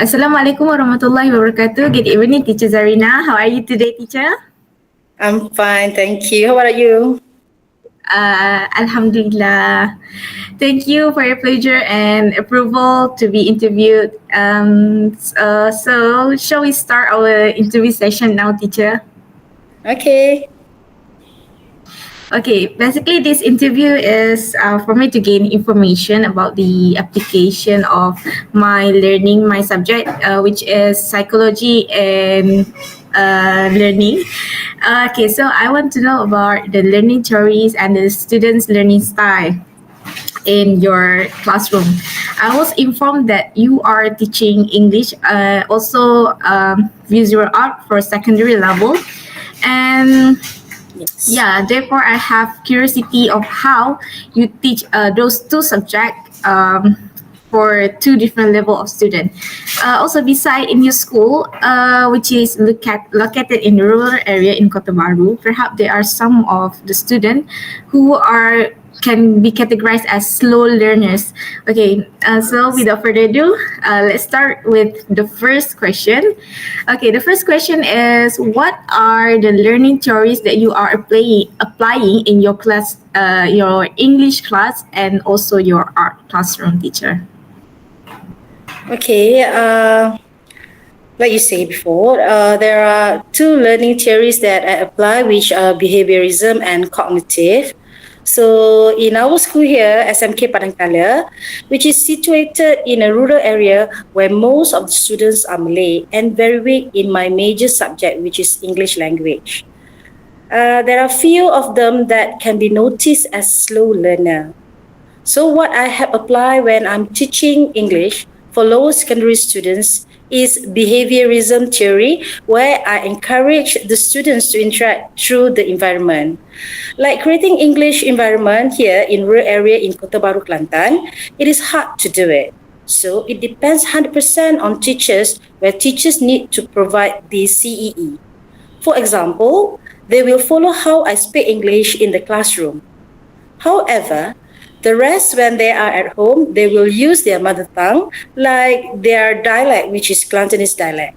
Assalamualaikum warahmatullahi wabarakatuh. Good evening, Teacher Zarina. How are you today, teacher? I'm fine, thank you. How about you? Alhamdulillah. Thank you for your pleasure and approval to be interviewed. So, shall we start our interview session now, teacher? Okay. Okay, basically this interview is for me to gain information about the application of my learning, my subject, which is psychology and learning. Okay, so I want to know about the learning theories and the students' learning style in your classroom. I was informed that you are teaching English, also visual art for secondary level, and Yes. yeah, therefore I have curiosity of how you teach those two subjects for two different level of student. Also, beside in your school, which is located in rural area in Kota Baru, perhaps there are some of the student who are can be categorized as slow learners. Okay, so without further ado, let's start with the first question. Okay, the first question is, what are the learning theories that you are applying in your class, your English class, and also your art classroom, teacher? Okay. Like you say before, there are two learning theories that I apply, which are behaviorism and cognitive. So in our school here, SMK Padangkala, which is situated in a rural area where most of the students are Malay and very weak in my major subject, which is English language. There are few of them that can be noticed as slow learner. So what I have applied when I'm teaching English for lower secondary students is behaviorism theory, where I encourage the students to interact through the environment. Like creating English environment here in rural area in Kota Baru, Kelantan, it is hard to do it. So it depends 100% on teachers, where teachers need to provide the CEE. For example, they will follow how I speak English in the classroom. However, the rest, when they are at home, they will use their mother tongue, like their dialect, which is Kelantanese dialect.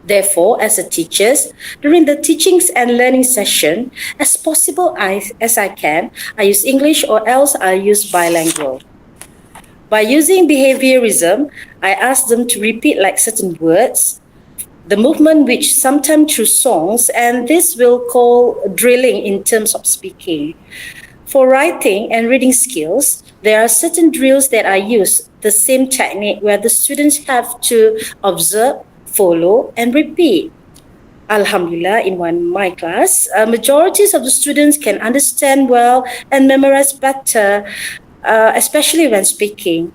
Therefore, as a teacher, during the teachings and learning session, as possible as I can, I use English or else I use bilingual. By using behaviorism, I ask them to repeat like certain words, the movement which sometimes through songs, and this will call drilling in terms of speaking. For writing and reading skills, there are certain drills that I use, the same technique where the students have to observe, follow, and repeat. Alhamdulillah, in my class, majorities of the students can understand well and memorize better, especially when speaking.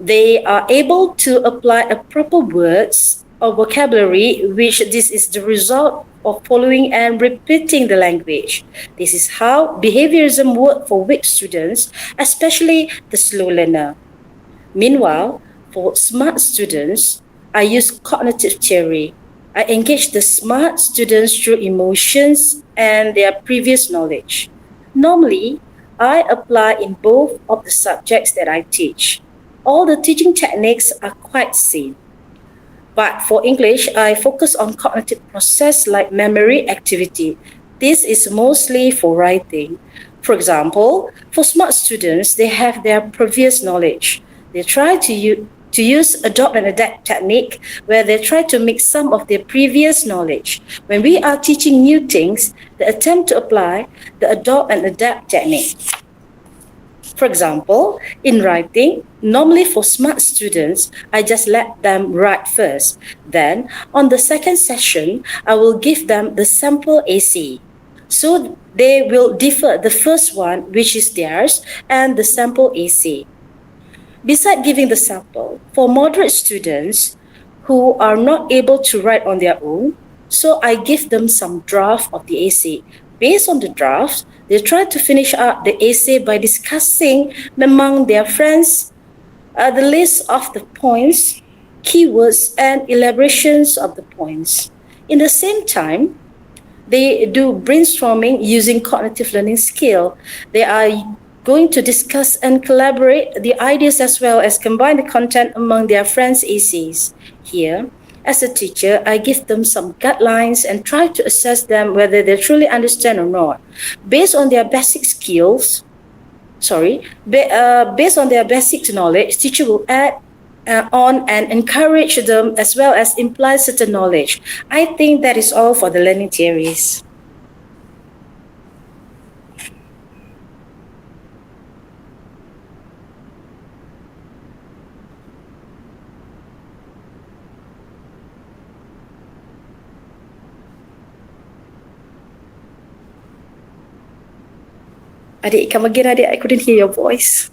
They are able to apply a proper words or vocabulary, which this is the result of following and repeating the language. This is how behaviorism works for weak students, especially the slow learner. Meanwhile, for smart students, I use cognitive theory. I engage the smart students through emotions and their previous knowledge. Normally, I apply in both of the subjects that I teach. All the teaching techniques are quite same. But for English, I focus on cognitive process like memory activity. This is mostly for writing. For example, for smart students, they have their previous knowledge. They try to use adopt and adapt technique, where they try to mix some of their previous knowledge. When we are teaching new things, they attempt to apply the adopt and adapt technique. For example, in writing, normally for smart students, I just let them write first. Then, on the second session, I will give them the sample AC. So they will differ the first one, which is theirs, and the sample AC. Besides giving the sample, for moderate students who are not able to write on their own, so I give them some draft of the essay. Based on the draft, they try to finish up the essay by discussing among their friends the list of the points, keywords, and elaborations of the points. In the same time, they do brainstorming using cognitive learning skill. They are going to discuss and collaborate the ideas as well as combine the content among their friends' essays. Here, as a teacher, I give them some guidelines and try to assess them whether they truly understand or not. Based on their basic skills, based on their basic knowledge, teacher will add on and encourage them as well as imply certain knowledge. I think that is all for the learning theories. Adik, come again, adik. I couldn't hear your voice.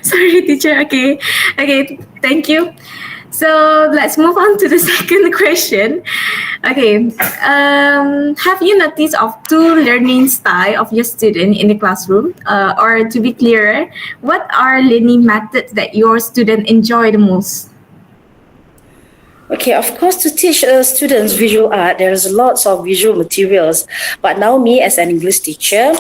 Sorry, teacher. Okay. Thank you. So let's move on to the second question. Okay. Have you noticed of two learning style of your student in the classroom? Or to be clearer, what are learning methods that your student enjoy the most? Okay, of course, to teach students visual art, there's lots of visual materials. But now me as an English teacher,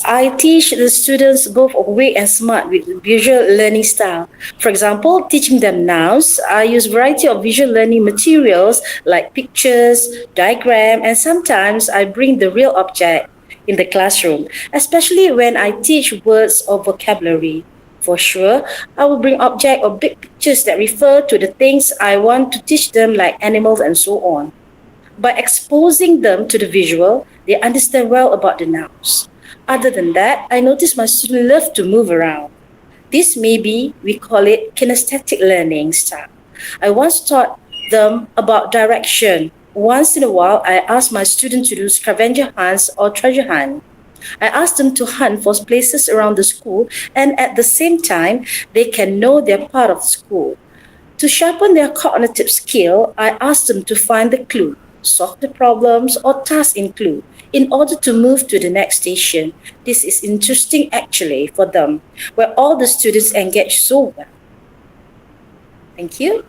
I teach the students both awake and smart with visual learning style. For example, teaching them nouns, I use variety of visual learning materials like pictures, diagram, and sometimes I bring the real object in the classroom, especially when I teach words or vocabulary. For sure, I will bring object or big pictures that refer to the things I want to teach them, like animals and so on. By exposing them to the visual, they understand well about the nouns. Other than that, I notice my students love to move around. This maybe we call it kinesthetic learning style. I once taught them about direction. Once in a while, I ask my students to do scavenger hunts or treasure hunt. I ask them to hunt for places around the school, and at the same time, they can know they're part of the school. To sharpen their cognitive skill, I ask them to find the clue, solve the problems or tasks in clue in order to move to the next station. This is interesting actually for them, where all the students engage so well. Thank you.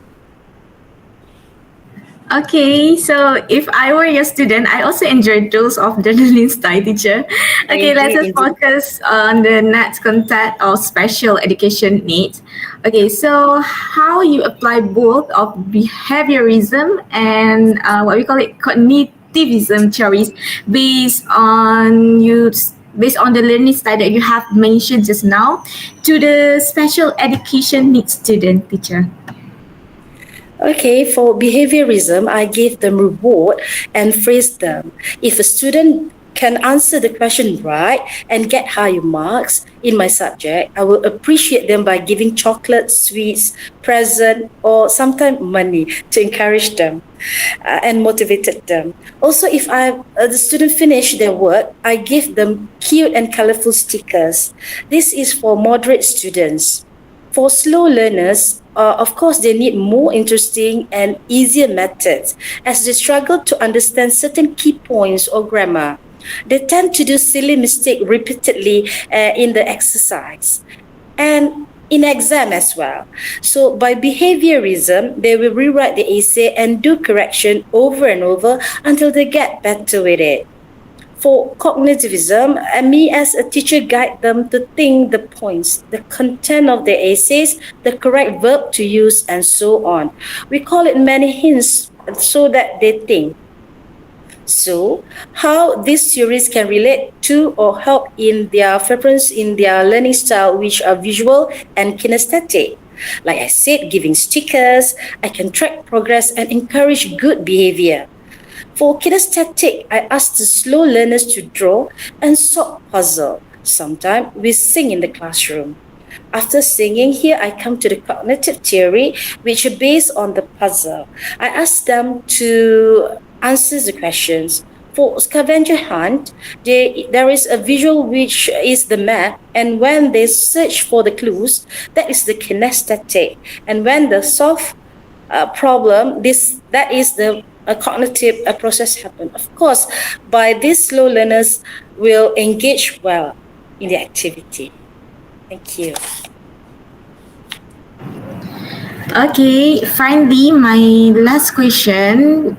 Okay, so if I were your student, I also enjoyed those of the learning style, teacher. Okay, let us focus on the next content of special education needs. Okay, so how you apply both of behaviorism and what we call it cognitivism theories based on the learning style that you have mentioned just now to the special education needs student, teacher. Okay, for behaviorism, I give them reward and praise them. If a student can answer the question right and get higher marks in my subject, I will appreciate them by giving chocolates, sweets, present, or sometimes money to encourage them and motivated them. Also, if the student finish their work, I give them cute and colorful stickers. This is for moderate students. For slow learners, of course, they need more interesting and easier methods as they struggle to understand certain key points or grammar. They tend to do silly mistakes repeatedly in the exercise and in exam as well. So by behaviorism, they will rewrite the essay and do correction over and over until they get better with it. For cognitivism, me as a teacher guide them to think the points, the content of the essays, the correct verb to use, and so on. We call it many hints so that they think. So, how this series can relate to or help in their preference in their learning style, which are visual and kinesthetic. Like I said, giving stickers, I can track progress and encourage good behavior. For kinesthetic, I ask the slow learners to draw and solve puzzle. Sometimes we sing in the classroom. After singing here, I come to the cognitive theory, which is based on the puzzle. I ask them to answer the questions. For scavenger hunt, there is a visual which is the map, and when they search for the clues, that is the kinesthetic. And when they solve problem, that is the cognitive process happen. Of course, by this, slow learners will engage well in the activity. Thank you. Okay, finally, my last question.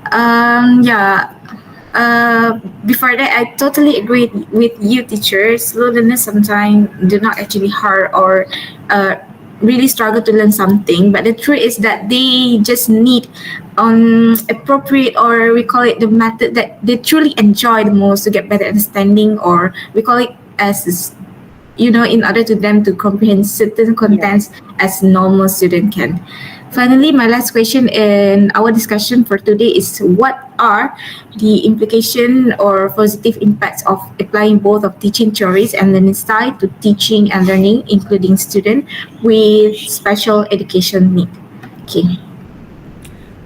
before that, I totally agree with you, teachers. Slow learners sometimes do not actually hard or really struggle to learn something. But the truth is that they just need appropriate, or we call it the method that they truly enjoy the most to get better understanding, or we call it as in order to them to comprehend certain contents as normal student can. Finally, my last question in our discussion for today is, what are the implication or positive impacts of applying both of teaching theories and learning style to teaching and learning, including students with special education need? Okay.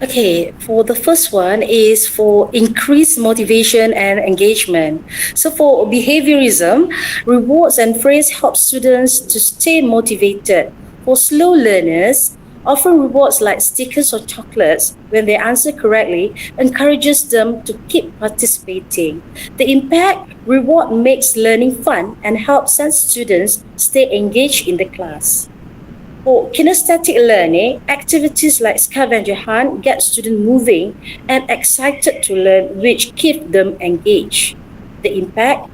Okay, for the first one is for increased motivation and engagement. So for behaviorism, rewards and praise help students to stay motivated. For slow learners, offering rewards like stickers or chocolates when they answer correctly encourages them to keep participating. The impact, reward makes learning fun and helps students stay engaged in the class. For kinesthetic learning, activities like scavenger hunt get students moving and excited to learn, which keep them engaged. The impact,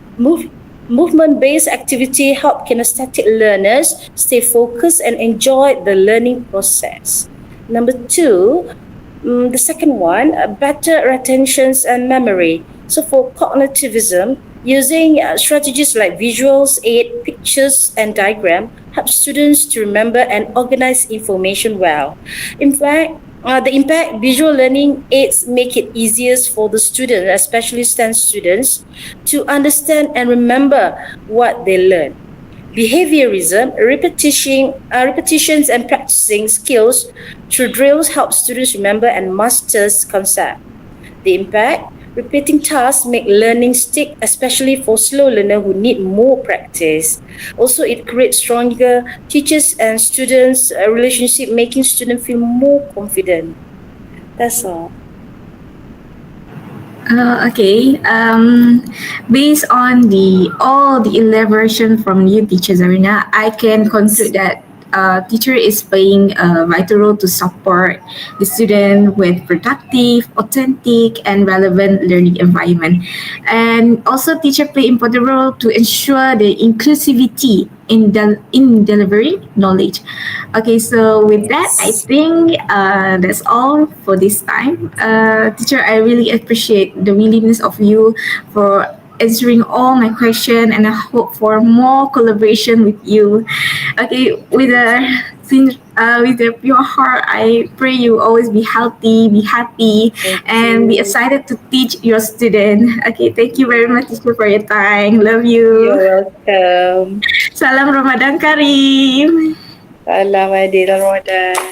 movement-based activity help kinesthetic learners stay focused and enjoy the learning process. Number two, the second one, better retentions and memory. So for cognitivism, using strategies like visuals, aid, pictures, and diagram help students to remember and organize information well. In fact, the impact, visual learning aids make it easiest for the students, especially STEM students, to understand and remember what they learn. Behaviorism, repetitions and practicing skills through drills help students remember and master concepts. The impact, repeating tasks make learning stick, especially for slow learners who need more practice. Also, it creates stronger teachers and students relationship, making students feel more confident. That's all. Okay. Based on all the elaboration from you, teacher Zarina, I can conclude that teacher is playing a vital role to support the student with productive, authentic, and relevant learning environment. And also, teacher play important role to ensure the inclusivity in delivering knowledge. Okay, so with that, I think that's all for this time. Teacher, I really appreciate the willingness of you for answering all my questions, and I hope for more collaboration with you. Okay, with a pure heart, I pray you always be healthy, be happy, and be excited to teach your student. Okay, thank you very much, teacher, for your time. Love you. You're welcome. Salam Ramadan Karim. Salam Ramadan.